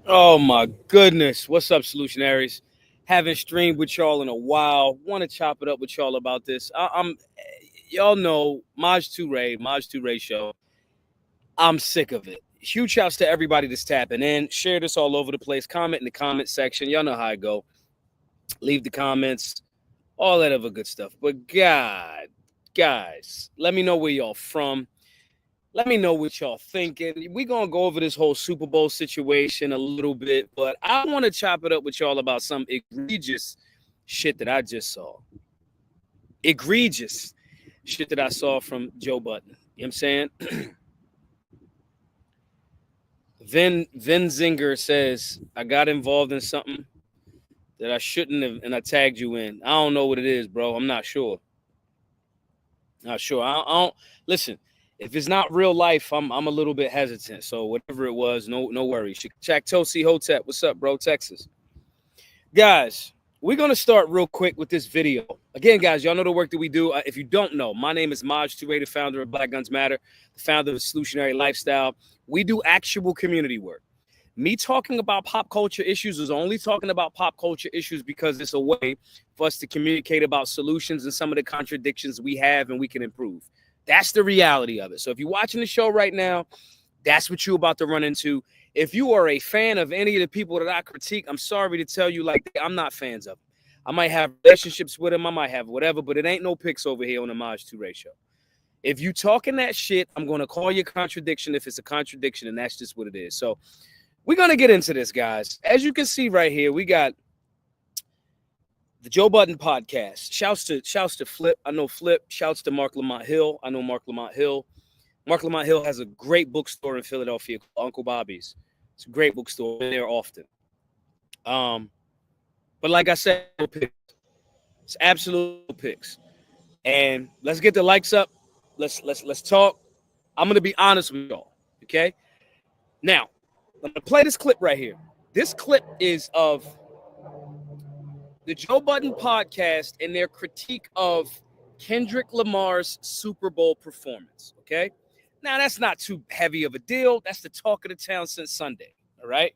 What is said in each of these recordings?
Oh my goodness. What's up, Solutionaries? Haven't streamed with y'all in a while. Want to chop it up with y'all about this. I'm y'all know Toure show. I'm sick of it. Huge shouts to everybody that's tapping in. Share this all over the place. Comment in the comment section. Y'all know how I go. Leave the comments. All that other good stuff. But God, guys, let me know where y'all from. Let me know what y'all thinking. We're going to go over this whole Super Bowl situation a little bit, but I want to chop it up with y'all about some egregious shit that I just saw. Egregious shit that I saw from Joe Budden. You know what I'm saying? Vin Zinger says, I got involved in something that I shouldn't have, and I tagged you in. I don't know what it is, bro. I'm not sure. Not sure. I don't listen. If it's not real life, I'm a little bit hesitant. So whatever it was, no worries. Tosi Hotep, what's up, bro? Texas. Guys, we're going to start real quick with this video. Again, guys, y'all know the work that we do. If you don't know, my name is Toure, the founder of Black Guns Matter, the founder of Solutionary Lifestyle. We do actual community work. Me talking about pop culture issues is only talking about pop culture issues because it's a way for us to communicate about solutions and some of the contradictions we have and we can improve. That's the reality of it. So if you're watching the show right now, that's what you're about to run into. If you are a fan of any of the people that I critique, I'm sorry to tell you, like, I'm not fans of them. I might have relationships with them. I might have whatever, but it ain't no pics over here on the Toure show. If you talking that shit, I'm going to call you a contradiction if it's a contradiction, and that's just what it is. So we're going to get into this, guys. As you can see right here, we got the Joe Budden Podcast. Shouts to Flip. I know Flip. Shouts to Mark Lamont Hill. I know Mark Lamont Hill. Mark Lamont Hill has a great bookstore in Philadelphia called Uncle Bobby's. It's a great bookstore. I'm there often. But like I said, it's absolute picks. And let's get the likes up. Let's talk. I'm gonna be honest with y'all. Okay. Now, I'm gonna play this clip right here. This clip is of the Joe Budden Podcast and their critique of Kendrick Lamar's Super Bowl performance, okay? Now, that's not too heavy of a deal. That's the talk of the town since Sunday, all right?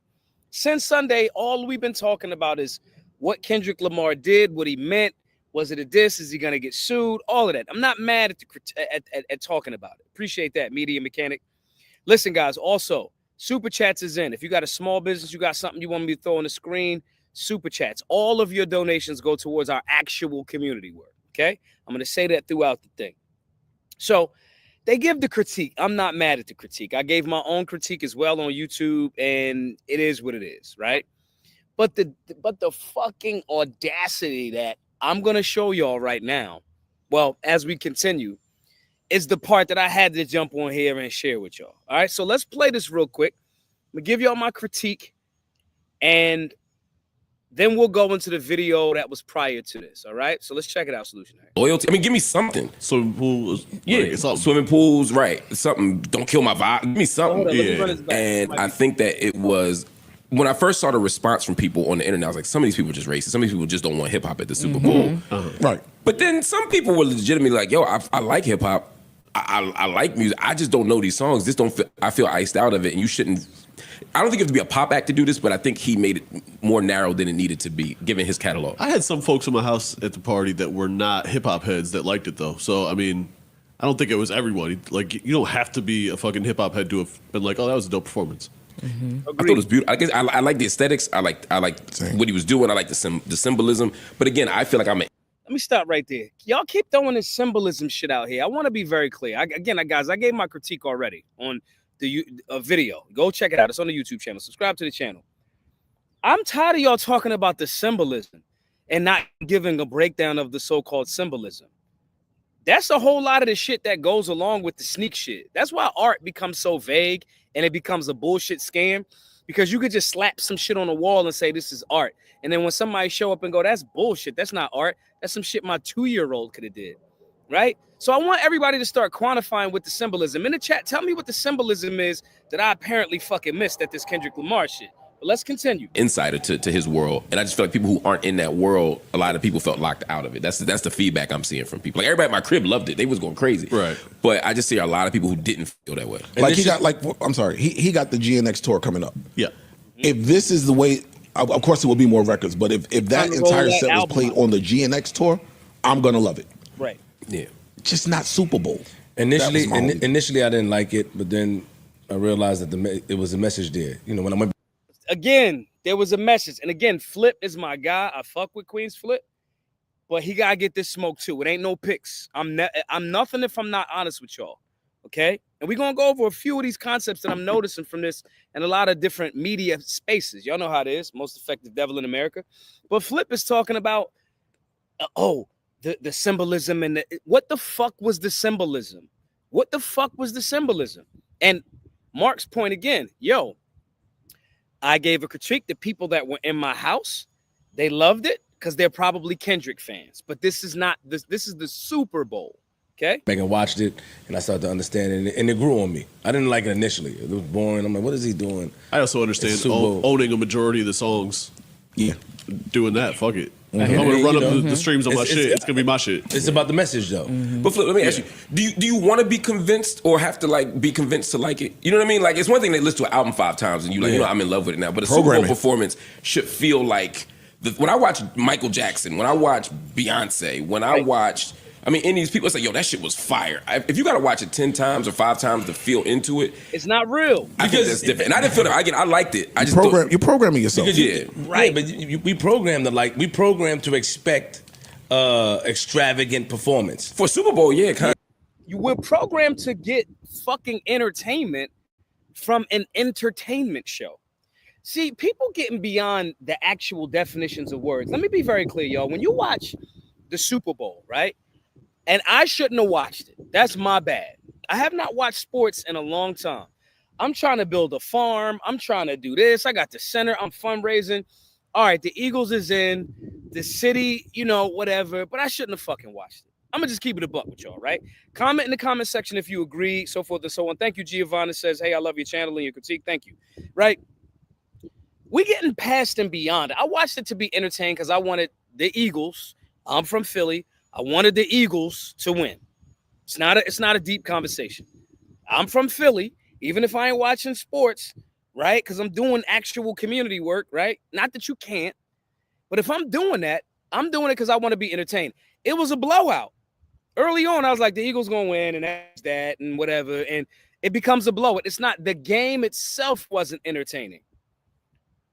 Since Sunday, all we've been talking about is what Kendrick Lamar did, what he meant. Was it a diss? Is he going to get sued? All of that. I'm not mad at talking about it. Appreciate that, Media Mechanic. Listen, guys, also, Super Chats is in. If you got a small business, you got something you want me to throw on the screen, Super Chats. All of your donations go towards our actual community work, okay? I'm going to say that throughout the thing. So they give the critique. I'm not mad at the critique. I gave my own critique as well on YouTube, and it is what it is, right? But the fucking audacity that I'm going to show y'all right now, well, as we continue, is the part that I had to jump on here and share with y'all. All right, so let's play this real quick. I'm going to give y'all my critique, and then we'll go into the video that was prior to this, all right? So let's check it out, Solutionary. Loyalty. I mean, give me something. Swimming pools. Yeah, swimming pools, right. Something. Don't kill my vibe. Give me something. And I think that it was, when I first saw the response from people on the internet, I was like, some of these people are just racist. Some of these people just don't want hip-hop at the Super Bowl. Right. But then some people were legitimately like, yo, I like hip-hop. I like music. I just don't know these songs. I feel iced out of it, and you shouldn't. I don't think you have to be a pop act to do this, but I think he made it more narrow than it needed to be, given his catalog. I had some folks in my house at the party that were not hip-hop heads that liked it, though. So, I mean, I don't think it was everyone. Like, you don't have to be a fucking hip-hop head to have been like, oh, that was a dope performance. I thought it was beautiful. I guess I like the aesthetics. I like what he was doing. I like the symbolism. But again, I feel like Let me stop right there. Y'all keep throwing this symbolism shit out here. I want to be very clear. Guys, I gave my critique already on the video. Go check it out. It's on the YouTube channel. Subscribe to the channel. I'm tired of y'all talking about the symbolism and not giving a breakdown of the so-called symbolism. That's a whole lot of the shit that goes along with the sneak shit. That's why art becomes so vague and it becomes a bullshit scam, because you could just slap some shit on the wall and say this is art. And then when somebody show up and go, that's bullshit, that's not art, that's some shit my 2-year-old could have did, right? So I want everybody to start quantifying with the symbolism. In the chat, tell me what the symbolism is that I apparently fucking missed at this Kendrick Lamar shit. But let's continue. Insider to his world. And I just feel like people who aren't in that world, a lot of people felt locked out of it. That's the feedback I'm seeing from people. Like, everybody at my crib loved it. They was going crazy. Right. But I just see a lot of people who didn't feel that way. Like he got the GNX tour coming up. Yeah. if this is the way, of course it will be more records, but if that entire set was played on the GNX tour, I'm gonna love it. Right. Yeah. Just not Super Bowl. Initially I didn't like it, but then I realized that it was a message there. You know, when I went again, there was a message, and again, Flip is my guy. I fuck with Queen's Flip, but he gotta get this smoke too. It ain't no picks. I'm nothing if I'm not honest with y'all. Okay, and we're gonna go over a few of these concepts that I'm noticing from this and a lot of different media spaces. Y'all know how it is. Most effective devil in America, but Flip is talking about the symbolism and what the fuck was the symbolism? What the fuck was the symbolism? And Mark's point again, I gave a critique to people that were in my house. They loved it because they're probably Kendrick fans. But this is not this. This is the Super Bowl. Okay. Back and watched it, and I started to understand it, and it grew on me. I didn't like it initially. It was boring. I'm like, what is he doing? I also understand owning a majority of the songs. Yeah. Doing that, fuck it. I'm gonna run up the streams on my shit. It's gonna be my shit. It's about the message, though. But Flip, let me ask you: Do you want to be convinced, or have to be convinced to like it? You know what I mean? Like, it's one thing they listen to an album 5 times and you like, I'm in love with it now. But a Super Bowl performance should feel like when I watch Michael Jackson, when I watch Beyonce, when I watched. I mean, and these people say, that shit was fire. If you got to watch it 10 times or 5 times to feel into it, it's not real. I think that's different. And I didn't feel that. I liked it. I just you're programming yourself. Right. But we programmed we programmed to expect extravagant performance for Super Bowl. Yeah, kind of. You were programmed to get fucking entertainment from an entertainment show. See, people getting beyond the actual definitions of words. Let me be very clear, y'all. When you watch the Super Bowl, right? And I shouldn't have watched it. That's my bad. I have not watched sports in a long time. I'm trying to build a farm. I'm trying to do this. I got the center. I'm fundraising. All right, the Eagles is in. The city, whatever. But I shouldn't have fucking watched it. I'm going to just keep it a buck with y'all, right? Comment in the comment section if you agree, so forth and so on. Thank you, Giovanna says, hey, I love your channel and your critique. Thank you. Right? We getting past and beyond. I watched it to be entertained because I wanted the Eagles. I'm from Philly. I wanted the Eagles to win. It's not a deep conversation. I'm from Philly, even if I ain't watching sports, right? Because I'm doing actual community work, right? Not that you can't, but if I'm doing that, I'm doing it because I want to be entertained. It was a blowout. Early on, I was like, the Eagles gonna win, and that's that, and whatever, and it becomes a blowout. It's not. The game itself wasn't entertaining.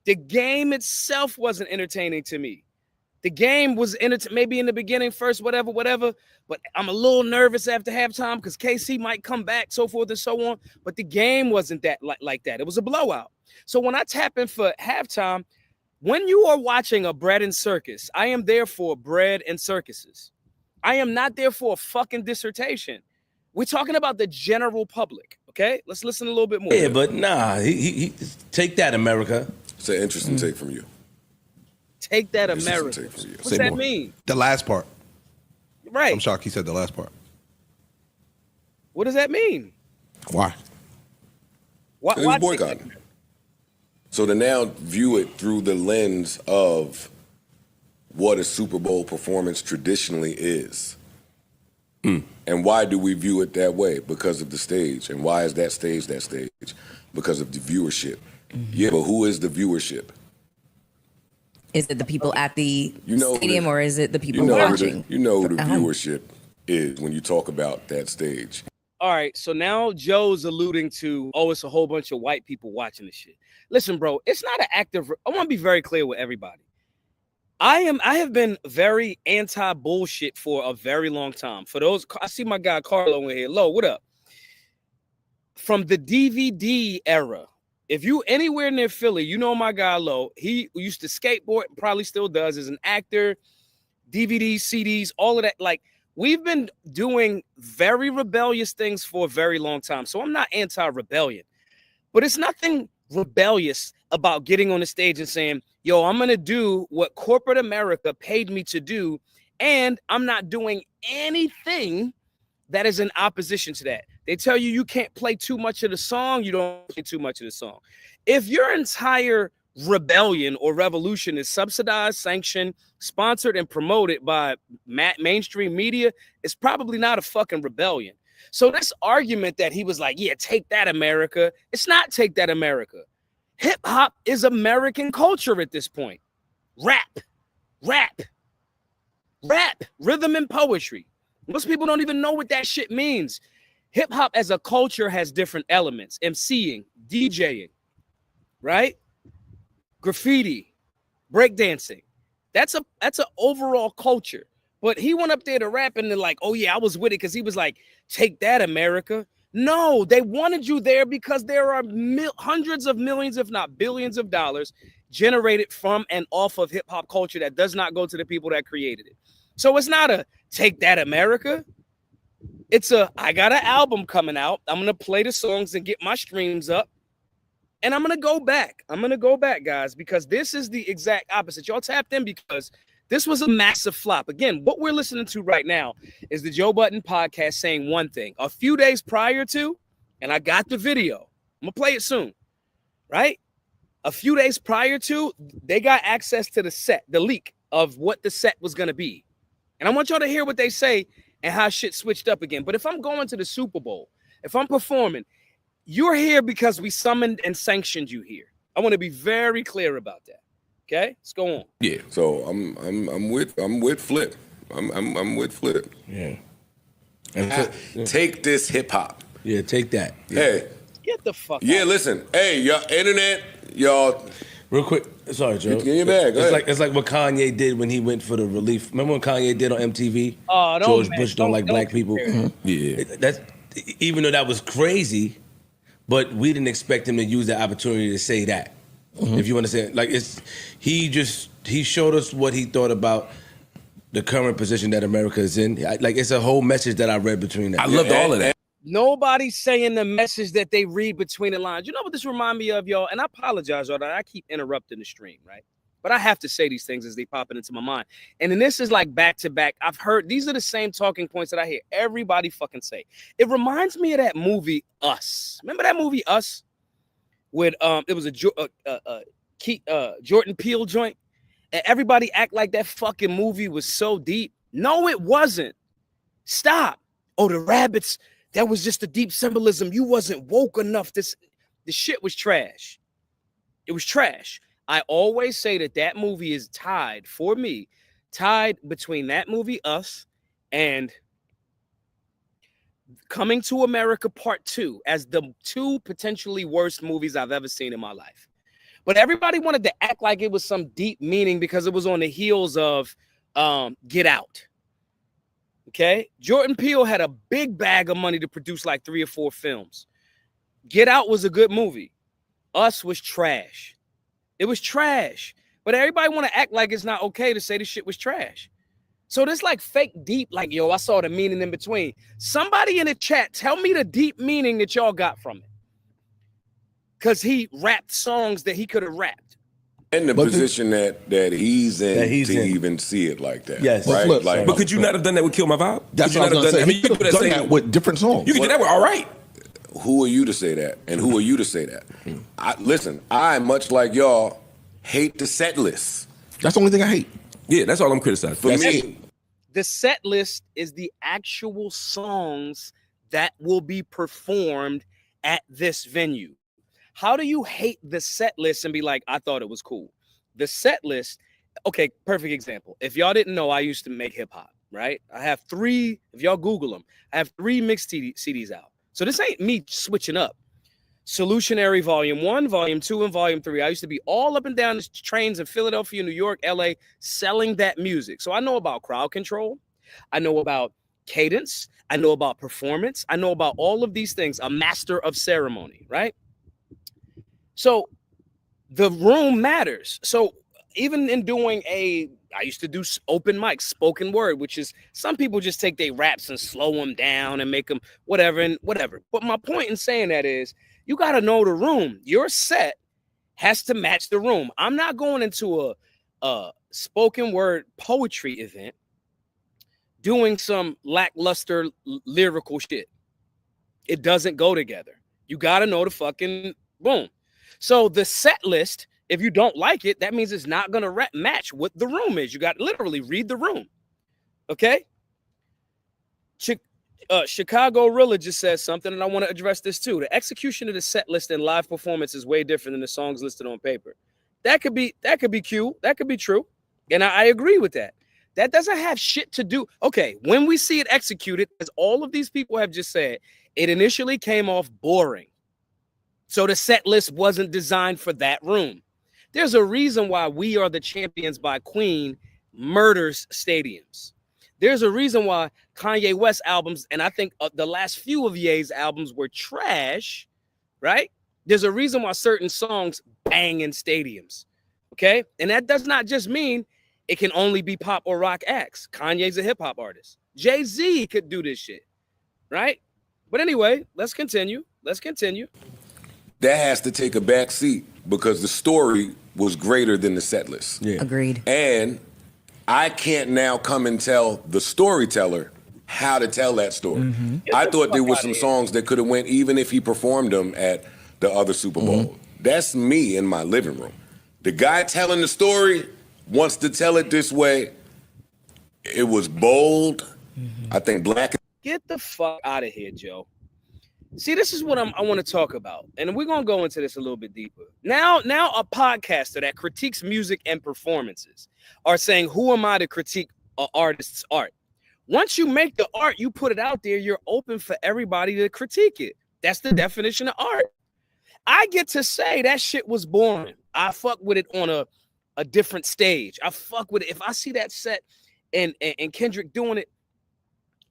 The game itself wasn't entertaining to me. The game was maybe in the beginning first, whatever, but I'm a little nervous after halftime because KC might come back, so forth and so on. But the game wasn't that like that. It was a blowout. So when I tap in for halftime, when you are watching a bread and circus, I am there for bread and circuses. I am not there for a fucking dissertation. We're talking about the general public, okay? Let's listen a little bit more. Yeah, but nah, he take that, America. It's an interesting take from you. Take that, America. What's that mean? The last part. Right. I'm shocked he said the last part. What does that mean? Why? Why boycotting? So to now view it through the lens of what a Super Bowl performance traditionally is. And why do we view it that way? Because of the stage. And why is that stage that stage? Because of the viewership. Yeah, but who is the viewership? Is it the people at the stadium or is it the people watching? Who the viewership is when you talk about that stage. All right, so now Joe's alluding to, it's a whole bunch of white people watching this shit. Listen, bro, it's not an active. I want to be very clear with everybody. I have been very anti-bullshit for a very long time. For those, I see my guy Carlo in here. Lo, what up? From the DVD era, if you anywhere near Philly, you know my guy Lo. He used to skateboard, probably still does, as an actor, DVDs, CDs, all of that. Like, we've been doing very rebellious things for a very long time. So I'm not anti-rebellion. But it's nothing rebellious about getting on the stage and saying, yo, I'm going to do what corporate America paid me to do, and I'm not doing anything that is in opposition to that. They tell you can't play too much of the song, you don't play too much of the song. If your entire rebellion or revolution is subsidized, sanctioned, sponsored, and promoted by mainstream media, it's probably not a fucking rebellion. So this argument that he was like, yeah, take that, America, it's not take that, America. Hip hop is American culture at this point. Rap, rhythm and poetry. Most people don't even know what that shit means. Hip hop as a culture has different elements: MCing, DJing, right? Graffiti, breakdancing. That's a overall culture. But he went up there to rap and they're like, oh yeah, I was with it because he was like, take that, America. No, they wanted you there because there are hundreds of millions, if not billions of dollars generated from and off of hip hop culture that does not go to the people that created it. So it's not a take that, America. It's I got an album coming out. I'm going to play the songs and get my streams up. And I'm going to go back. Guys, because this is the exact opposite. Y'all tapped in because this was a massive flop. Again, what we're listening to right now is the Joe Budden Podcast saying one thing. A few days prior to, and I got the video. I'm going to play it soon, right? A few days prior to, they got access to the set, the leak of what the set was going to be. And I want y'all to hear what they say and how shit switched up again. But if I'm going to the Super Bowl, if I'm performing, you're here because we summoned and sanctioned you here. I want to be very clear about that. Okay, let's go on. Yeah. So I'm with Flip. I'm with Flip. Yeah. Take this hip hop. Yeah, take that. Yeah. Hey. Get the fuck Yeah, out. listen. Hey, y'all, internet, y'all. Real quick, sorry, Joe. Get your bag. It's like what Kanye did when he went for the relief. Remember when Kanye did on MTV? Oh, George Bush don't like black people. Yeah. That's even though that was crazy, but we didn't expect him to use the opportunity to say that. If you understand, like he showed us what he thought about the current position that America is in. Like it's a whole message that I read between that. I loved all of that. Nobody's saying the message that they read between the lines. You know what this remind me of, y'all? And I apologize, y'all, that I keep interrupting the stream, right? But I have to say these things as they pop into my mind. And then this is like back to back. I've heard these are the same talking points that I hear everybody fucking say. It reminds me of that movie Us. Remember that movie Us? With it was a Jordan Peele joint, and everybody act like that fucking movie was so deep. No, it wasn't. Stop. Oh, the rabbits. That was just a deep symbolism. You wasn't woke enough. The shit was trash. It was trash. I always say that movie is tied between that movie Us and Coming to America Part 2 as the two potentially worst movies I've ever seen in my life. But everybody wanted to act like it was some deep meaning because it was on the heels of Get Out. Okay? Jordan Peele had a big bag of money to produce like 3 or 4 films. Get Out was a good movie. Us was trash. It was trash. But everybody want to act like it's not okay to say the shit was trash. So this like fake deep, like, yo, I saw the meaning in between. Somebody in the chat, tell me the deep meaning that y'all got from it. Because he rapped songs that he could have rapped. And the position that he's in even see it like that. Yes. Right? Flip, like, But could you not have done that with Kill My Vibe? That's what I was going to say. He could have done that with different songs. You could do that with All Right. Who are you to say that? And who are you to say that? I, much like y'all, hate the set list. That's the only thing I hate. Yeah, that's all I'm criticizing. For me, the set list is the actual songs that will be performed at this venue. How do you hate the set list and be like, I thought it was cool? The set list, okay, perfect example. If y'all didn't know, I used to make hip hop, right? I have 3, if y'all Google them, I have 3 mixed CDs out. So this ain't me switching up. Solutionary Volume 1, Volume 2, and Volume 3. I used to be all up and down the trains in Philadelphia, New York, LA, selling that music. So I know about crowd control. I know about cadence. I know about performance. I know about all of these things. A master of ceremony, right? So the room matters. So even in doing I used to do open mics, spoken word, which is some people just take their raps and slow them down and make them whatever and whatever. But my point in saying that is, you got to know the room. Your set has to match the room. I'm not going into a spoken word poetry event doing some lackluster lyrical shit. It doesn't go together. You got to know the fucking room. So the set list, if you don't like it, that means it's not going to match what the room is. You got to literally read the room. Okay? Chicago Rilla just says something, and I want to address this too. The execution of the set list and live performance is way different than the songs listed on paper. That could be cute. That could be true. And I agree with that. That doesn't have shit to do. Okay, when we see it executed, as all of these people have just said, it initially came off boring. So the set list wasn't designed for that room. There's a reason why We Are the Champions by Queen murders stadiums. There's a reason why Kanye West albums, and I think the last few of Ye's albums were trash, right? There's a reason why certain songs bang in stadiums, okay? And that does not just mean it can only be pop or rock acts. Kanye's a hip-hop artist. Jay-Z could do this shit, right? But anyway, let's continue. That has to take a back seat because the story was greater than the set list. Yeah. Agreed. And I can't now come and tell the storyteller how to tell that story. Mm-hmm. I thought there were some songs that could have went even if he performed them at the other Super Bowl. Mm-hmm. That's me in my living room. The guy telling the story wants to tell it this way. It was bold. Mm-hmm. I think black. Get the fuck out of here, Joe. See, this is what I want to talk about. And we're going to go into this a little bit deeper. Now a podcaster that critiques music and performances are saying, who am I to critique an artist's art? Once you make the art, you put it out there, you're open for everybody to critique it. That's the definition of art. I get to say that shit was boring. I fuck with it on a different stage. I fuck with it. If I see that set and Kendrick doing it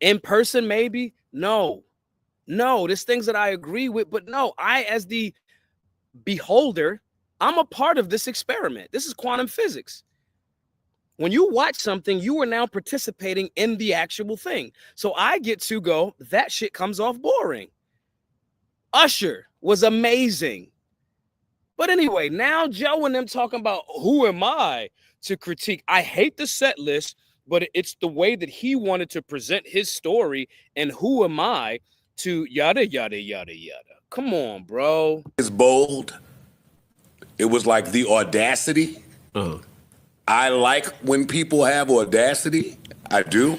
in person, maybe, no, there's things that I agree with, but no, I, as the beholder, I'm a part of this experiment. This is quantum physics. When you watch something, you are now participating in the actual thing. So I get to go, that shit comes off boring. Usher was amazing. But anyway, now Joe and them talking about who am I to critique? I hate the set list, but it's the way that he wanted to present his story, and who am I to yada, yada, yada, yada. Come on, bro. It's bold. It was like the audacity. Uh-huh. I like when people have audacity. I do.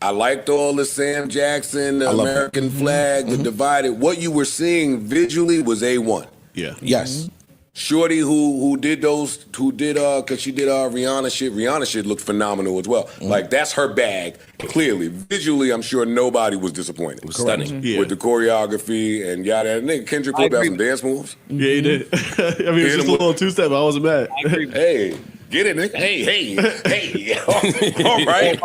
I liked all the Sam Jackson, the American flag, the divided. What you were seeing visually was A1. Yeah. Yes. Shorty who did cause she did Rihanna shit looked phenomenal as well. Mm-hmm. Like that's her bag. Clearly, visually, I'm sure nobody was disappointed. It was stunning. Yeah. With the choreography and yada. And nigga Kendrick pulled out some dance moves. Yeah, he did. I mean, it was just a little two-step. I wasn't mad. Hey, get it, nigga. Hey. All right.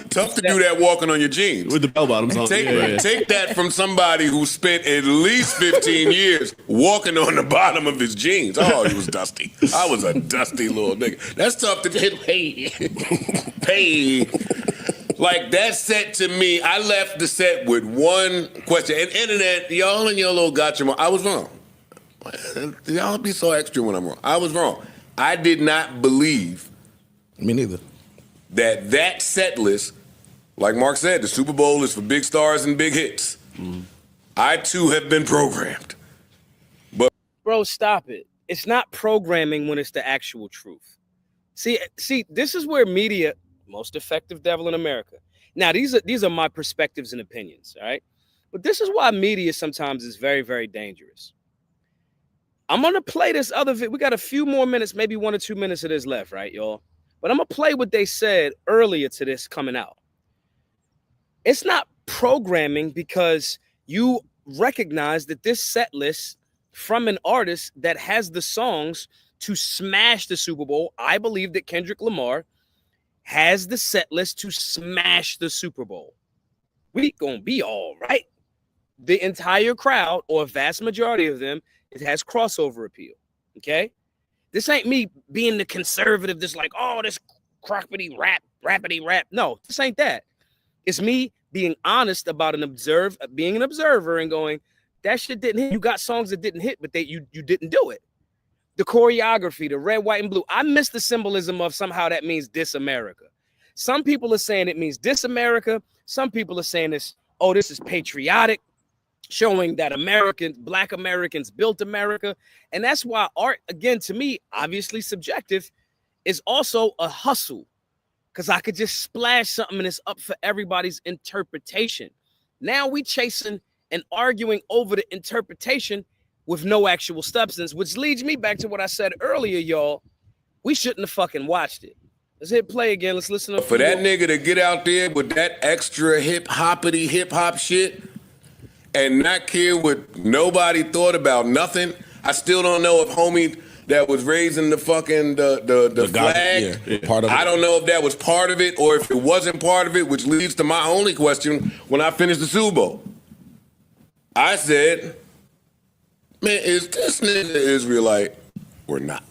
Tough to do that walking on your jeans. With the bell bottoms on. Take that from somebody who spent at least 15 years walking on the bottom of his jeans. Oh, he was dusty. I was a dusty little nigga. That's tough to hit. Hey. Like that set to me, I left the set with one question. And internet, y'all and your little gotcha. I was wrong. Y'all be so extra when I'm wrong. I was wrong. I did not believe. Me neither. That set list, like Mark said, the Super Bowl is for big stars and big hits. Mm. I too have been programmed. But bro, stop it. It's not programming when it's the actual truth. See, this is where media, most effective devil in America. Now, these are my perspectives and opinions, all right? But this is why media sometimes is very, very dangerous. I'm going to play this other video. We got a few more minutes, maybe 1 or 2 minutes of this left, right, y'all? But I'm going to play what they said earlier to this coming out. It's not programming because you recognize that this set list from an artist that has the songs to smash the Super Bowl. I believe that Kendrick Lamar has the set list to smash the Super Bowl. We gonna be all right. The entire crowd, or a vast majority of them, it has crossover appeal. Okay, this ain't me being the conservative. This like, oh, this croppity rappity rap. No, this ain't that. It's me being honest about being an observer and going, that shit didn't hit. You got songs that didn't hit, but you didn't do it. The choreography, the red, white, and blue. I miss the symbolism of somehow that means Dis America. Some people are saying it means Dis America. Some people are saying this is patriotic, showing that Black Americans built America. And that's why art, again, to me, obviously subjective, is also a hustle. because I could just splash something and it's up for everybody's interpretation. Now we chasing and arguing over the interpretation with no actual substance, which leads me back to what I said earlier, y'all. We shouldn't have fucking watched it. Let's hit play again. Let's listen to for that nigga to get out there with that extra hip hop shit and not care what nobody thought about nothing. I still don't know if homie that was raising the fucking the flag. Part of it. I don't know if that was part of it or if it wasn't part of it, which leads to my only question when I finished the Super Bowl. I said, man, is this nigga Israelite or not?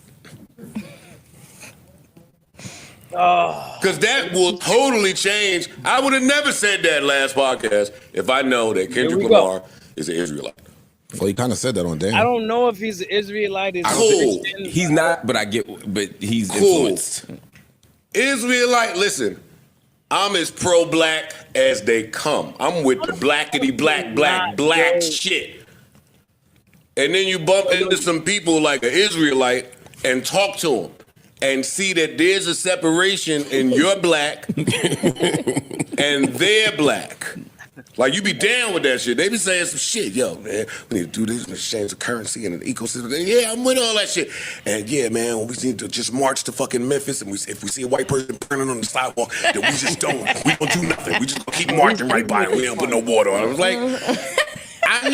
Because that will totally change. I would have never said that last podcast if I know that Kendrick Lamar is an Israelite. Well, he kind of said that on Dan. I don't know if he's an Israelite. Cool. He's not, but he's influenced. Israelite, listen, I'm as pro-black as they come. I'm with the blackity black shit. And then you bump into some people like an Israelite and talk to them and see that there's a separation in your black and their black. Like, you be down with that shit. They be saying some shit. Yo, man, we need to do this. We need to change the currency and the ecosystem. Yeah, I'm with all that shit. And yeah, man, we need to just march to fucking Memphis. And if we see a white person burning on the sidewalk, then we just don't do nothing. We just keep marching right by it. We don't put no water on it. I was like, I'm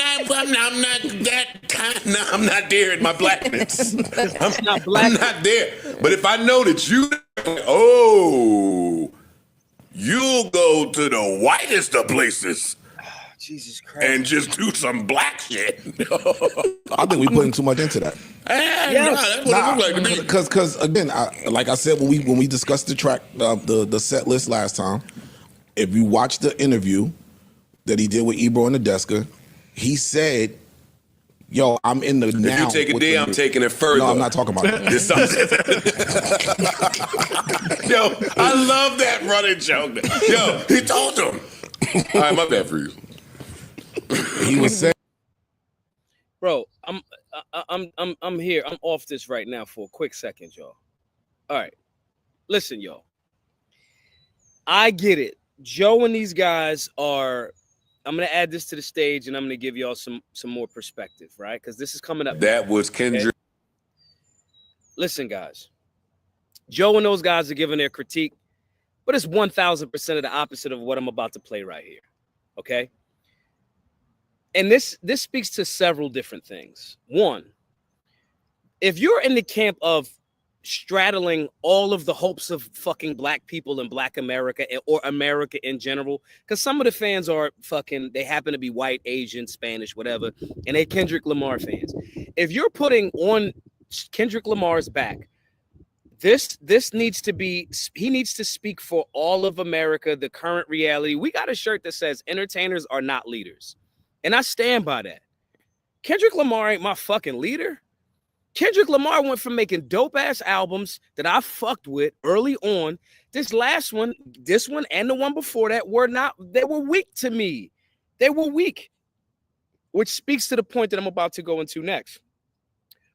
not there in my blackness. I'm not there. But if I know that you'll go to the whitest of places. Jesus Christ. And just do some black shit. I think we putting too much into that. That's what it looked like to me. Because again, like I said when we discussed the track, the set list last time, if you watch the interview that he did with Ebro and the Deska, he said, yo, I'm in the now. If you take it there, I'm taking it further. No, I'm not talking about that. Yo, I love that running joke. Yo, he told him. All right, my bad for you. He was saying, bro, I'm here. I'm off this right now for a quick second, y'all. All right, listen, y'all. I get it. Joe and these guys are. I'm gonna add this to the stage, and I'm gonna give y'all some more perspective, right? Because this is coming up. That was Kendrick. Okay? Listen, guys. Joe and those guys are giving their critique, but it's 1,000% of the opposite of what I'm about to play right here. Okay. And this speaks to several different things. One, if you're in the camp of straddling all of the hopes of fucking black people and black America or America in general, because some of the fans are fucking, they happen to be white, Asian, Spanish, whatever, and they Kendrick Lamar fans. If you're putting on Kendrick Lamar's back, this needs to be, he needs to speak for all of America, the current reality. We got a shirt that says entertainers are not leaders. And I stand by that. Kendrick Lamar ain't my fucking leader. Kendrick Lamar went from making dope ass albums that I fucked with early on. This one and the one before that they were weak to me. They were weak, which speaks to the point that I'm about to go into next.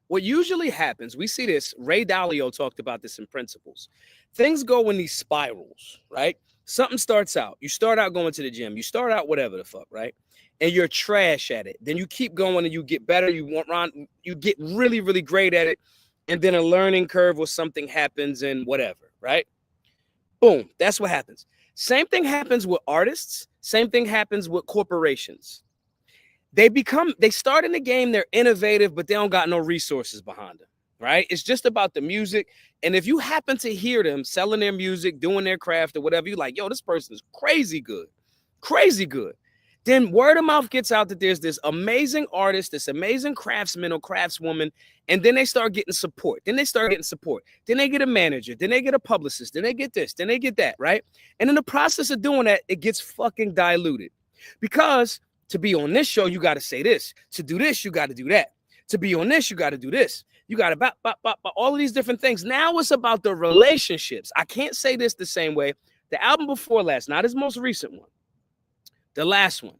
What usually happens, we see this, Ray Dalio talked about this in Principles. Things go in these spirals, right? Something starts out. You start out going to the gym. You start out whatever the fuck, right? And you're trash at it. Then you keep going and you get better. You get really, really great at it. And then a learning curve where something happens and whatever, right? Boom. That's what happens. Same thing happens with artists. Same thing happens with corporations. They start in the game, they're innovative, but they don't got no resources behind them, right? It's just about the music. And if you happen to hear them selling their music, doing their craft or whatever, you're like, yo, this person is crazy good. Then word of mouth gets out that there's this amazing artist, this amazing craftsman or craftswoman, and then they start getting support. Then they get a manager. Then they get a publicist. Then they get this. Then they get that, right? And in the process of doing that, it gets fucking diluted. Because to be on this show, you got to say this. To do this, you got to do that. To be on this, you got to do this. You got to all of these different things. Now it's about the relationships. I can't say this the same way. The album before last, not his most recent one, the last one,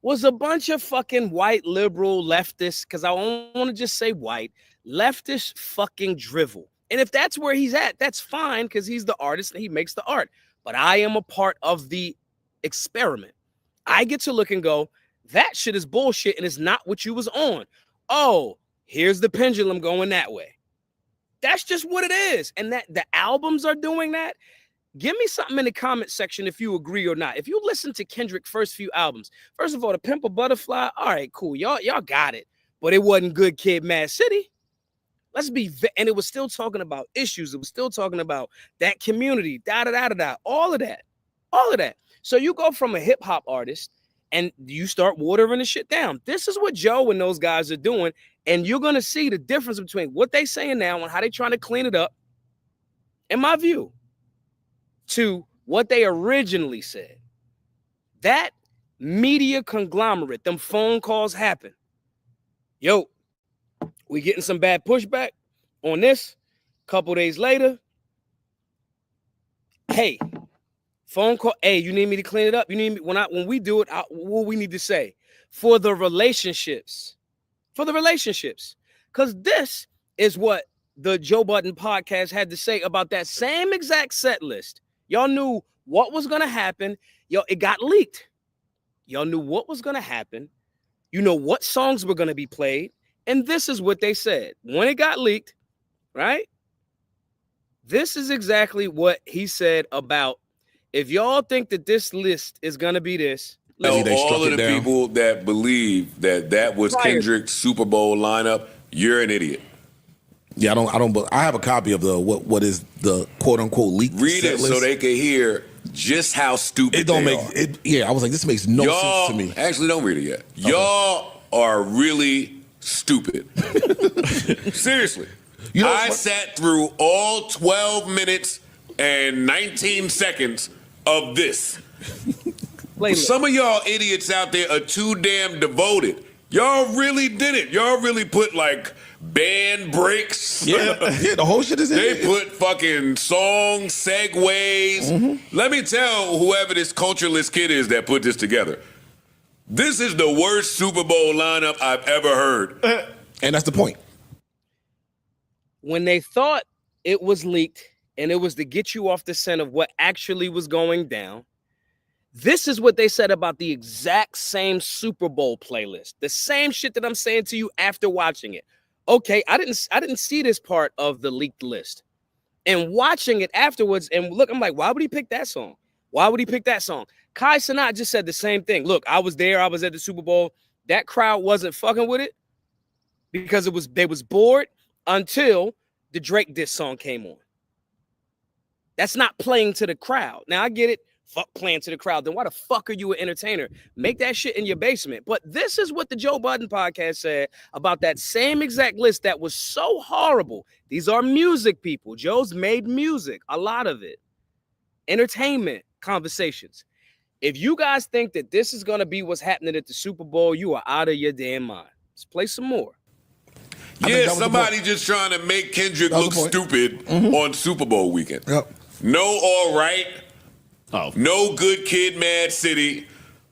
was a bunch of fucking white liberal leftists, because I don't want to just say white, leftist fucking drivel. And if that's where he's at, that's fine because he's the artist and he makes the art. But I am a part of the experiment. I get to look and go, that shit is bullshit and it's not what you was on. Oh, here's the pendulum going that way. That's just what it is. And that the albums are doing that. Give me something in the comment section if you agree or not. If you listen to Kendrick's first few albums, first of all, The Pimp a Butterfly, all right, cool. Y'all got it. But it wasn't Good Kid, Mad City. Let's be, and it was still talking about issues. It was still talking about that community, all of that. So you go from a hip hop artist and you start watering the shit down. This is what Joe and those guys are doing. And you're going to see the difference between what they saying now and how they trying to clean it up, in my view, to what they originally said. That media conglomerate, them phone calls happen. Yo, we getting some bad pushback on this. Couple days later, hey, phone call. Hey, you need me to clean it up? You need me when we do it? What we need to say for the relationships, because this is what the Joe Budden podcast had to say about that same exact set list. Y'all knew what was gonna happen. It got leaked. Y'all knew what was gonna happen. You know what songs were gonna be played. And this is what they said when it got leaked, right? This is exactly what he said about, if y'all think that this list is going to be this. All of the people that believe that was Kendrick's Super Bowl lineup, you're an idiot. Yeah, I have a copy of the what is the quote unquote leaked. Read it so they can hear just how stupid it don't they make are. it. Yeah, I was like, this makes no sense to me. Actually, don't read it yet. Okay. Y'all are really stupid. Seriously. I sat through all 12 minutes and 19 seconds of this. Some of y'all idiots out there are too damn devoted. Y'all really did it. Y'all really put like band breaks. Yeah, the whole shit is in They put fucking song segues. Mm-hmm. Let me tell whoever this cultureless kid is that put this together. This is the worst Super Bowl lineup I've ever heard. And that's the point. When they thought it was leaked and it was to get you off the scent of what actually was going down, this is what they said about the exact same Super Bowl playlist. The same shit that I'm saying to you after watching it. Okay, I didn't see this part of the leaked list. And watching it afterwards, and look, I'm like, why would he pick that song? Why would he pick that song? Kai Cenat just said the same thing. Look, I was there. I was at the Super Bowl. That crowd wasn't fucking with it because they was bored until the Drake diss song came on. That's not playing to the crowd. Now, I get it. Fuck playing to the crowd. Then why the fuck are you an entertainer? Make that shit in your basement. But this is what the Joe Budden podcast said about that same exact list that was so horrible. These are music people. Joe's made music, a lot of it. Entertainment conversations. If you guys think that this is going to be what's happening at the Super Bowl, you are out of your damn mind. Let's play some more. Yeah, somebody just trying to make Kendrick look stupid on Super Bowl weekend. Yep. No all right. Oh. No Good Kid, Mad City.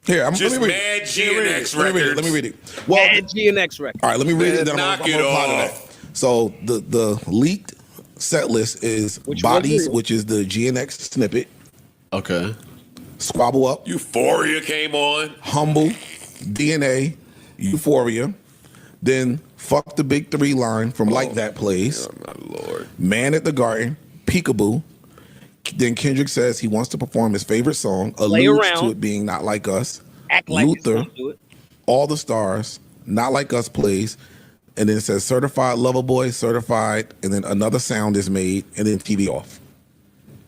Here, just Mad GNX records. Let me read it. Well, Mad GNX record. All right, let me read it. Then knock it off. So the leaked set list is Bodies, which is the GNX snippet. Okay. Squabble Up. Euphoria came on. Humble. DNA. Euphoria. Then Fuck the Big Three line from Like That plays. Oh, my Lord. Man at the Garden. Peekaboo. Then Kendrick says he wants to perform his favorite song, alludes to it being Not Like Us. Act like Luther, All the Stars, Not Like Us plays, and then it says Certified Lover Boy, Certified, and then Another Sound is made, and then TV off.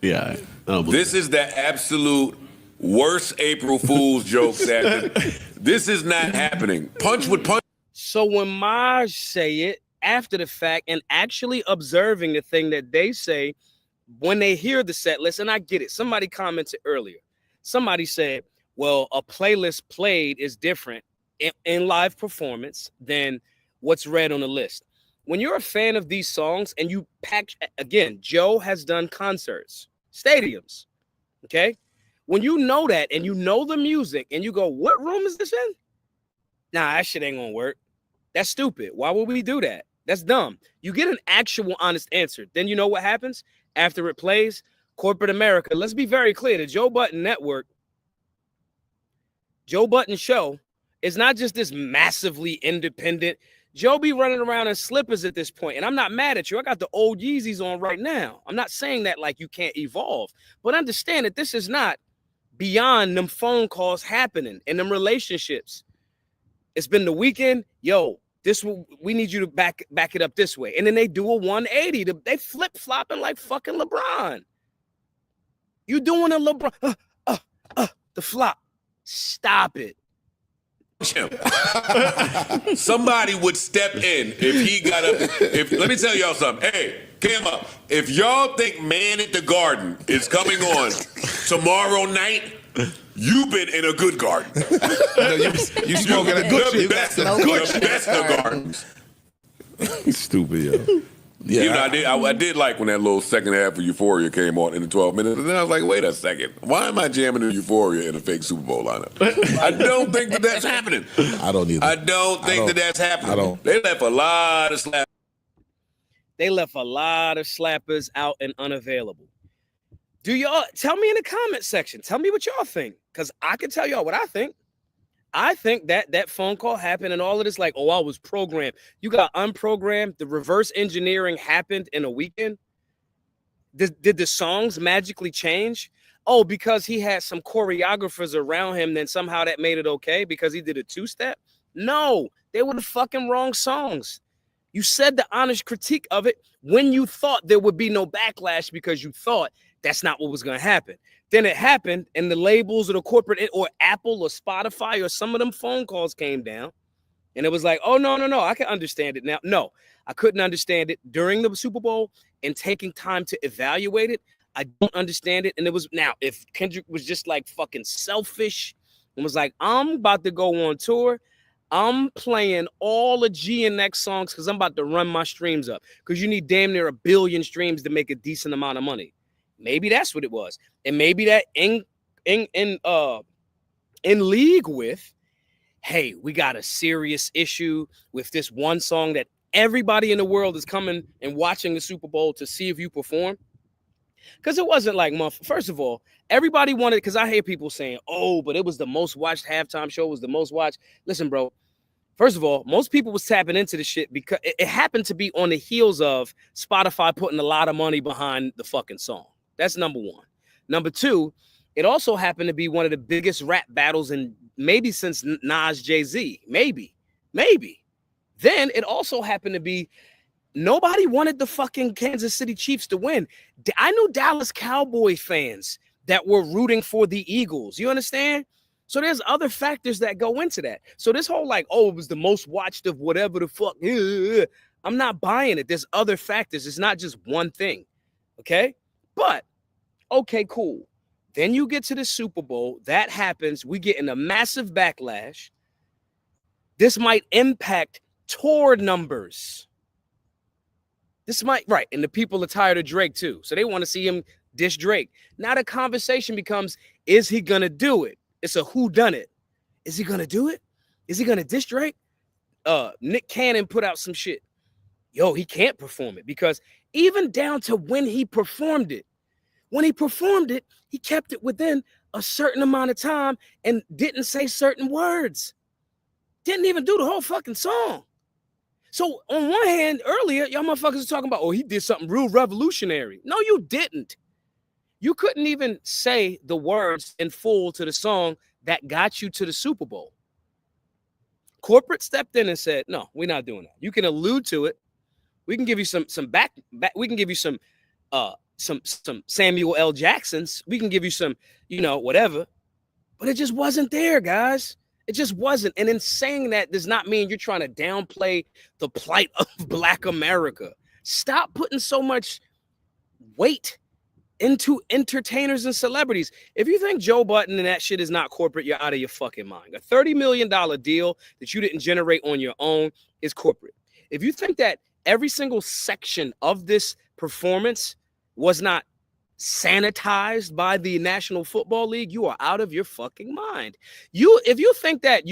Yeah. This is the absolute worst April Fool's joke that this is not happening. Punch with punch. So when Maj say it after the fact and actually observing the thing that they say, when they hear the set list, and I get it. Somebody commented earlier. Somebody said, well, a playlist played is different in live performance than what's read on the list. When you're a fan of these songs and you pack, again, Joe has done concerts, stadiums, okay? When you know that and you know the music and you go, what room is this in? Nah, that shit ain't gonna work. That's stupid. Why would we do that? That's dumb. You get an actual honest answer. Then you know what happens after it plays? Corporate America. Let's be very clear. The Joe Budden Network, Joe Budden Show is not just this massively independent. Joe be running around in slippers at this point, and I'm not mad at you. I got the old Yeezys on right now. I'm not saying that like you can't evolve, but understand that this is not beyond them phone calls happening and them relationships. It's been the weekend. Yo, we need you to back it up this way. And then they do a 180. They flip-flopping like fucking LeBron. You doing a LeBron, the flop. Stop it. Somebody would step in if he got up. Let me tell y'all something. Hey, Kemba, if y'all think Man at the Garden is coming on tomorrow night, you've been in a good garden. You smoking a good shit. The best of gardens. Stupid, yo. Yeah, you know, I did like when that little second half of Euphoria came on in the 12 minutes. And then I was like, wait a second. Why am I jamming to Euphoria in a fake Super Bowl lineup? I don't think that's happening. I don't either. I don't think that's happening. They left a lot of slappers. They left a lot of slappers out and unavailable. Do y'all tell me in the comment section? Tell me what y'all think. Because I can tell y'all what I think. I think that phone call happened and all of this, like, oh, I was programmed. You got unprogrammed. The reverse engineering happened in a weekend. Did the songs magically change? Oh, because he had some choreographers around him, then somehow that made it okay because he did a two-step? No, they were the fucking wrong songs. You said the honest critique of it when you thought there would be no backlash because you thought that's not what was going to happen. Then it happened, and the labels or the corporate or Apple or Spotify or some of them phone calls came down, and it was like, oh, no, I can understand it now. No, I couldn't understand it during the Super Bowl and taking time to evaluate it. I don't understand it. And it was now, if Kendrick was just like fucking selfish and was like, I'm about to go on tour, I'm playing all the G and X songs because I'm about to run my streams up because you need damn near 1 billion streams to make a decent amount of money. Maybe that's what it was. And maybe that in league with, hey, we got a serious issue with this one song that everybody in the world is coming and watching the Super Bowl to see if you perform. Because it wasn't like, first of all, everybody wanted, because I hear people saying, oh, but it was the most watched halftime show, was the most watched. Listen, bro, first of all, most people was tapping into the shit because it happened to be on the heels of Spotify putting a lot of money behind the fucking song. That's number one. Number two, it also happened to be one of the biggest rap battles in maybe since Nas Jay-Z. Maybe. Then it also happened to be nobody wanted the fucking Kansas City Chiefs to win. I knew Dallas Cowboy fans that were rooting for the Eagles. You understand? So there's other factors that go into that. So this whole like, oh, it was the most watched of whatever the fuck. I'm not buying it. There's other factors. It's not just one thing. Okay? But, okay, cool. Then you get to the Super Bowl. That happens. We get in a massive backlash. This might impact tour numbers. This might, right. And the people are tired of Drake too. So they want to see him dish Drake. Now the conversation becomes, is he going to do it? It's a whodunit. Is he going to do it? Is he going to dish Drake? Nick Cannon put out some shit. Yo, he can't perform it because even down to when he performed it, he kept it within a certain amount of time and didn't say certain words. Didn't even do the whole fucking song. So on one hand, earlier, y'all motherfuckers are talking about, oh, he did something real revolutionary. No, you didn't. You couldn't even say the words in full to the song that got you to the Super Bowl. Corporate stepped in and said, no, we're not doing that. You can allude to it. We can give you some back. We can give you some Samuel L. Jacksons. We can give you some, whatever. But it just wasn't there, guys. It just wasn't. And in saying that does not mean you're trying to downplay the plight of Black America. Stop putting so much weight into entertainers and celebrities. If you think Joe Budden and that shit is not corporate, you're out of your fucking mind. A $30 million deal that you didn't generate on your own is corporate. If you think that every single section of this performance was not sanitized by the National Football League, you are out of your fucking mind. If you think that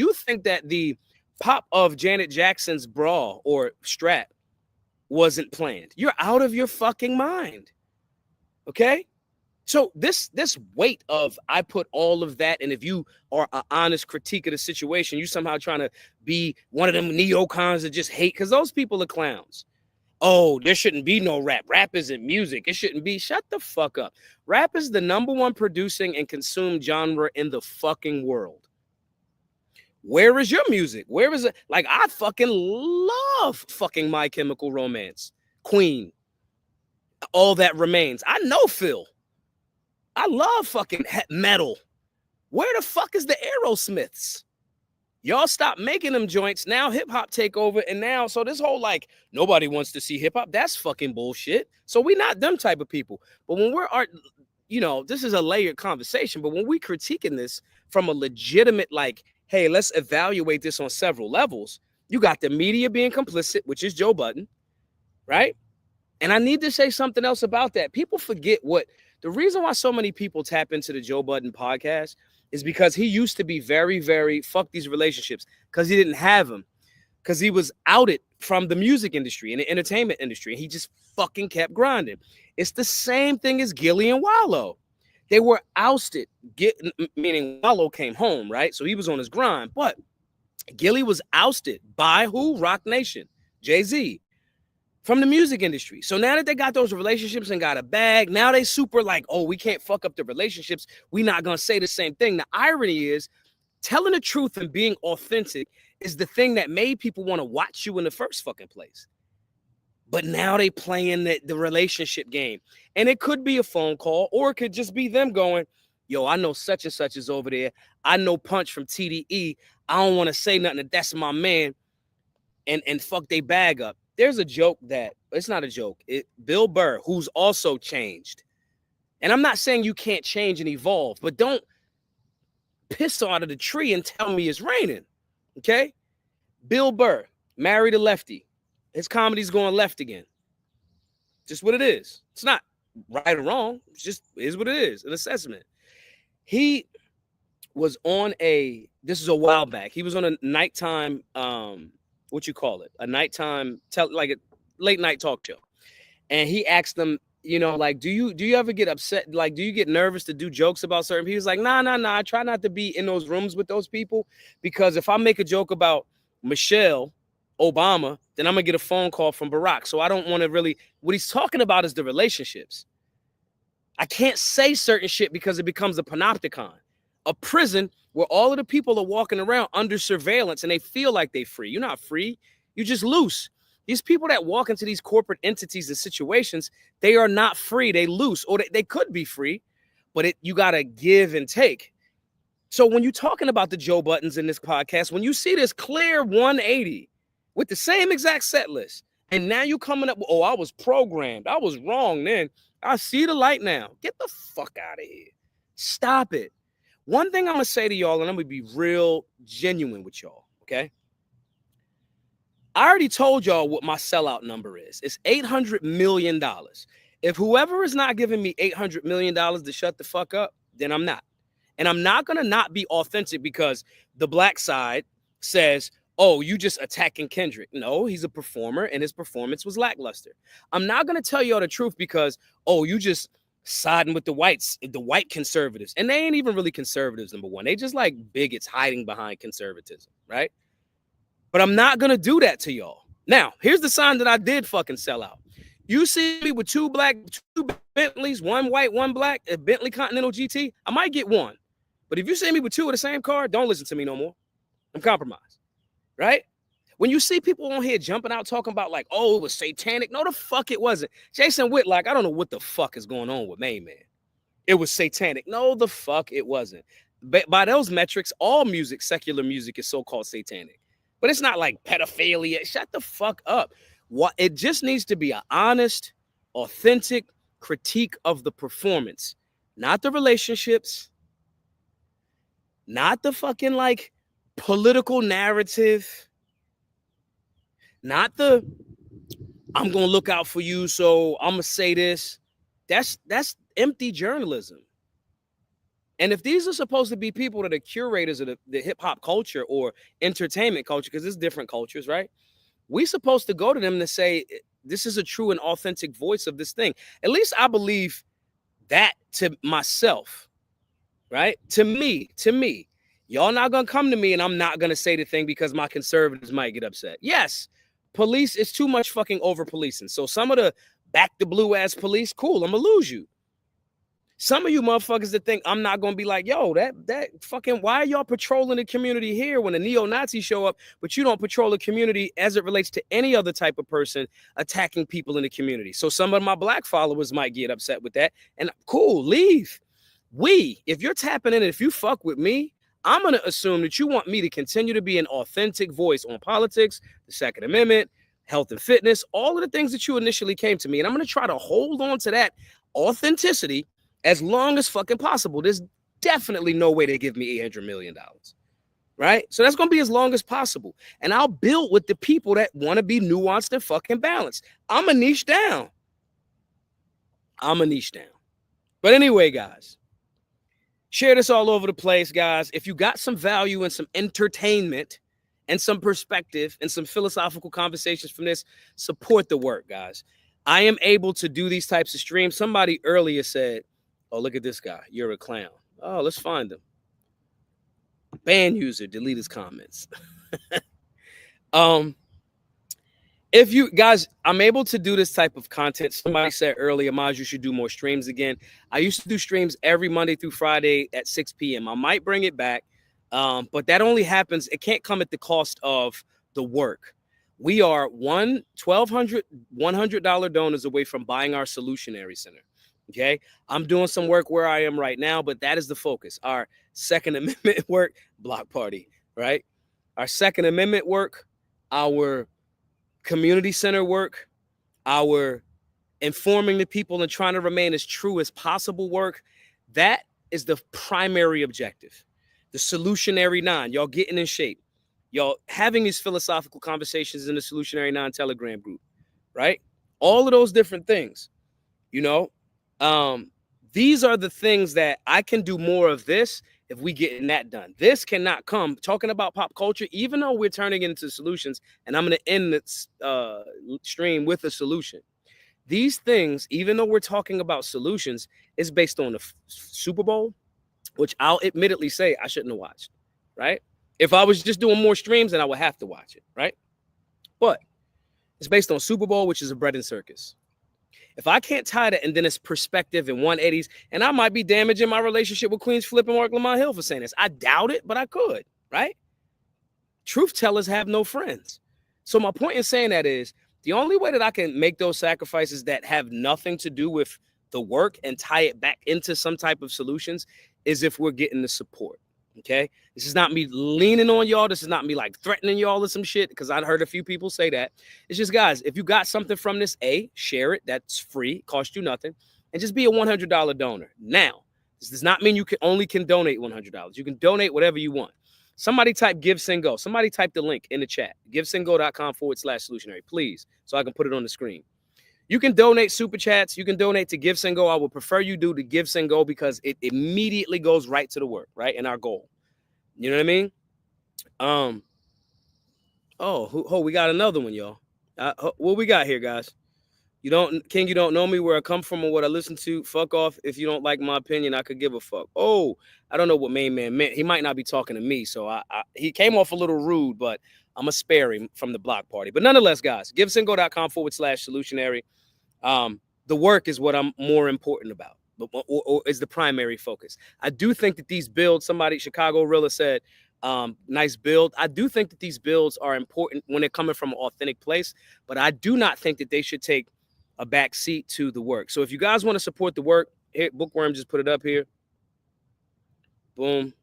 the pop of Janet Jackson's bra or strap wasn't planned. You're out of your fucking mind. Okay? So this weight of I put all of that, and if you are an honest critique of the situation, you somehow trying to be one of them neocons that just hate, because those people are clowns. Oh, there shouldn't be no rap. Rap isn't music. It shouldn't be. Shut the fuck up. Rap is the #1 producing and consumed genre in the fucking world. Where is your music? Where is it? Like, I fucking love fucking My Chemical Romance, Queen, All That Remains. I know Phil. I love fucking metal. Where the fuck is the Aerosmiths? Y'all stop making them joints. Now hip hop take over. And now, so this whole like, nobody wants to see hip hop, that's fucking bullshit. So we not them type of people. But when we're this is a layered conversation. But when we critiquing this from a legitimate, like, hey, let's evaluate this on several levels. You got the media being complicit, which is Joe Budden, right? And I need to say something else about that. People forget the reason why so many people tap into the Joe Budden podcast is because he used to be very, very fuck these relationships, because he didn't have them, because he was outed from the music industry and the entertainment industry. And he just fucking kept grinding. It's the same thing as Gilly and Wallow. They were ousted, meaning Wallow came home, right? So he was on his grind. But Gilly was ousted by who? Rock Nation, Jay-Z, from the music industry. So now that they got those relationships and got a bag, now they super like, oh, we can't fuck up the relationships. We're not going to say the same thing. The irony is telling the truth and being authentic is the thing that made people want to watch you in the first fucking place. But now they playing the relationship game. And it could be a phone call, or it could just be them going, yo, I know such and such is over there. I know Punch from TDE. I don't want to say nothing. That's my man. And fuck they bag up. There's a joke that, it's not a joke. Bill Burr, who's also changed. And I'm not saying you can't change and evolve, but don't piss out of the tree and tell me it's raining. Okay? Bill Burr, married a lefty. His comedy's going left again. Just what it is. It's not right or wrong. It's just is what it is, an assessment. He was on this is a while back. He was on a nighttime, what you call it? A nighttime, like a late night talk show. And he asked them, like, do you ever get upset? Like, do you get nervous to do jokes about certain people? He was like, nah. I try not to be in those rooms with those people, because if I make a joke about Michelle Obama, then I'm gonna get a phone call from Barack. So I don't want to really, what he's talking about is the relationships. I can't say certain shit because it becomes a panopticon, a prison where all of the people are walking around under surveillance and they feel like they're free. You're not free. You're just loose. These people that walk into these corporate entities and situations, they are not free. They loose, or they could be free, but you got to give and take. So when you're talking about the Joe Buttons in this podcast, when you see this clear 180 with the same exact set list, and now you coming up with, oh, I was programmed. I was wrong then. I see the light now. Get the fuck out of here. Stop it. One thing I'm going to say to y'all, and I'm going to be real genuine with y'all, okay? I already told y'all what my sellout number is. It's $800 million. If whoever is not giving me $800 million to shut the fuck up, then I'm not. And I'm not going to not be authentic because the black side says, oh, you just attacking Kendrick. No, he's a performer and his performance was lackluster. I'm not going to tell y'all the truth because, oh, you just siding with the whites, the white conservatives. And they ain't even really conservatives, number one. They just like bigots hiding behind conservatism, right? But I'm not going to do that to y'all. Now, here's the sign that I did fucking sell out. You see me with two Bentleys, one white, one black, a Bentley Continental GT, I might get one. But if you see me with two of the same car, don't listen to me no more. I'm compromised, right? When you see people on here jumping out talking about like, oh, it was satanic. No, the fuck it wasn't. Jason Whitlock, I don't know what the fuck is going on with Main Man. It was satanic. No, the fuck it wasn't. By those metrics, all music, secular music is so-called satanic. But it's not like pedophilia. Shut the fuck up. What it just needs to be an honest, authentic critique of the performance, not the relationships, not the fucking like political narrative, not the I'm gonna look out for you, so I'm gonna say this. That's empty journalism. And if these are supposed to be people that are curators of the hip-hop culture or entertainment culture, because it's different cultures, right? We supposed to go to them to say, this is a true and authentic voice of this thing. At least I believe that to myself, right? To me, y'all not gonna come to me and I'm not gonna say the thing because my conservatives might get upset. Yes, police is too much fucking over policing. So some of the back the blue ass police, cool, I'm gonna lose you. Some of you motherfuckers that think I'm not gonna be like, yo, that fucking, why are y'all patrolling the community here when the neo-Nazis show up, but you don't patrol the community as it relates to any other type of person attacking people in the community? So some of my black followers might get upset with that, and cool, leave. If you're tapping in and if you fuck with me, I'm gonna assume that you want me to continue to be an authentic voice on politics, the Second Amendment, health and fitness, all of the things that you initially came to me, and I'm gonna try to hold on to that authenticity as long as fucking possible. There's definitely no way they give me $800 million, right? So that's going to be as long as possible. And I'll build with the people that want to be nuanced and fucking balanced. I'm a niche down. But anyway, guys, share this all over the place, guys. If you got some value and some entertainment and some perspective and some philosophical conversations from this, support the work, guys. I am able to do these types of streams. Somebody earlier said, oh, look at this guy. You're a clown. Oh, let's find him. Ban user, delete his comments. If you guys, I'm able to do this type of content. Somebody said earlier, Maj, you should do more streams again. I used to do streams every Monday through Friday at 6 p.m. I might bring it back, but that only happens. It can't come at the cost of the work. We are $1,200 donors away from buying our Solutionary Center. Okay, I'm doing some work where I am right now, but that is the focus. Our Second Amendment work, block party, right? Our Second Amendment work, our community center work, our informing the people and trying to remain as true as possible work. That is the primary objective. The Solutionary 9, y'all getting in shape. Y'all having these philosophical conversations in the Solutionary 9 Telegram group, right? All of those different things, you know. These are the things that I can do more of this if we getting that done. This cannot come talking about pop culture, even though we're turning into solutions. And I'm going to end this stream with a solution. These things, even though we're talking about solutions, is based on the Super Bowl, which I'll admittedly say I shouldn't have watched, right? If I was just doing more streams, then I would have to watch it, right? But it's based on Super Bowl, which is a bread and circus. If I can't tie that and then it's perspective in 180s, and I might be damaging my relationship with Queens Flip and Mark Lamont Hill for saying this. I doubt it, but I could, right? Truth tellers have no friends. So my point in saying that is the only way that I can make those sacrifices that have nothing to do with the work and tie it back into some type of solutions is if we're getting the support. Okay, this is not me leaning on y'all. This is not me like threatening y'all or some shit, because I heard a few people say that. It's just, guys, if you got something from this, share it. That's free, cost you nothing, and just be a $100 donor. Now, this does not mean you can donate $100. You can donate whatever you want. Somebody type Give Send Go. Somebody type the link in the chat, givesendgo.com/solutionary, please, so I can put it on the screen. You can donate super chats. You can donate to Give Send Go. I would prefer you do to Give Send Go because it immediately goes right to the work, right? And our goal. You know what I mean? We got another one, y'all. What we got here, guys? You don't know me, where I come from or what I listen to. Fuck off. If you don't like my opinion, I could give a fuck. Oh, I don't know what main man meant. He might not be talking to me, so he came off a little rude, but I'm going to spare him from the block party. But nonetheless, guys, givesendgo.com/solutionary. The work is what I'm more important about, or is the primary focus. I do think that these builds, somebody, Chicago Rilla said, nice build. I do think that these builds are important when they're coming from an authentic place, but I do not think that they should take a back seat to the work. So if you guys want to support the work, here, Bookworm just put it up here. Boom.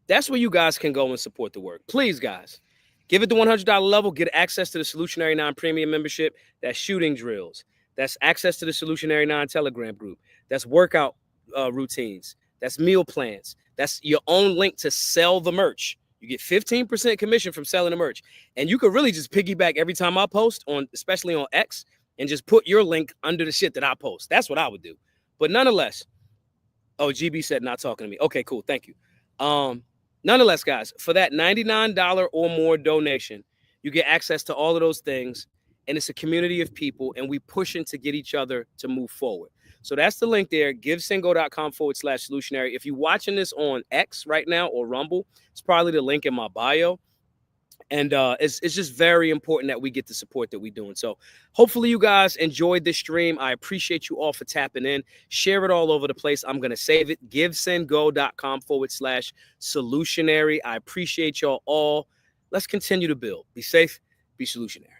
That's where you guys can go and support the work. Please, guys, give it the $100 level. Get access to the Solutionary 9 Premium membership. That's shooting drills. That's access to the Solutionary 9 Telegram group. That's workout routines. That's meal plans. That's your own link to sell the merch. You get 15% commission from selling the merch. And you could really just piggyback every time I post, especially on X, and just put your link under the shit that I post. That's what I would do. But nonetheless, GB said not talking to me. Okay, cool. Thank you. Nonetheless, guys, for that $99 or more donation, you get access to all of those things. and it's a community of people, and we pushing to get each other to move forward. So that's the link there, givesendgo.com/solutionary. If you're watching this on X right now or Rumble, it's probably the link in my bio. And it's just very important that we get the support that we're doing. So hopefully you guys enjoyed this stream. I appreciate you all for tapping in. Share it all over the place. I'm going to save it. givesendgo.com/solutionary. I appreciate y'all all. Let's continue to build. Be safe. Be solutionary.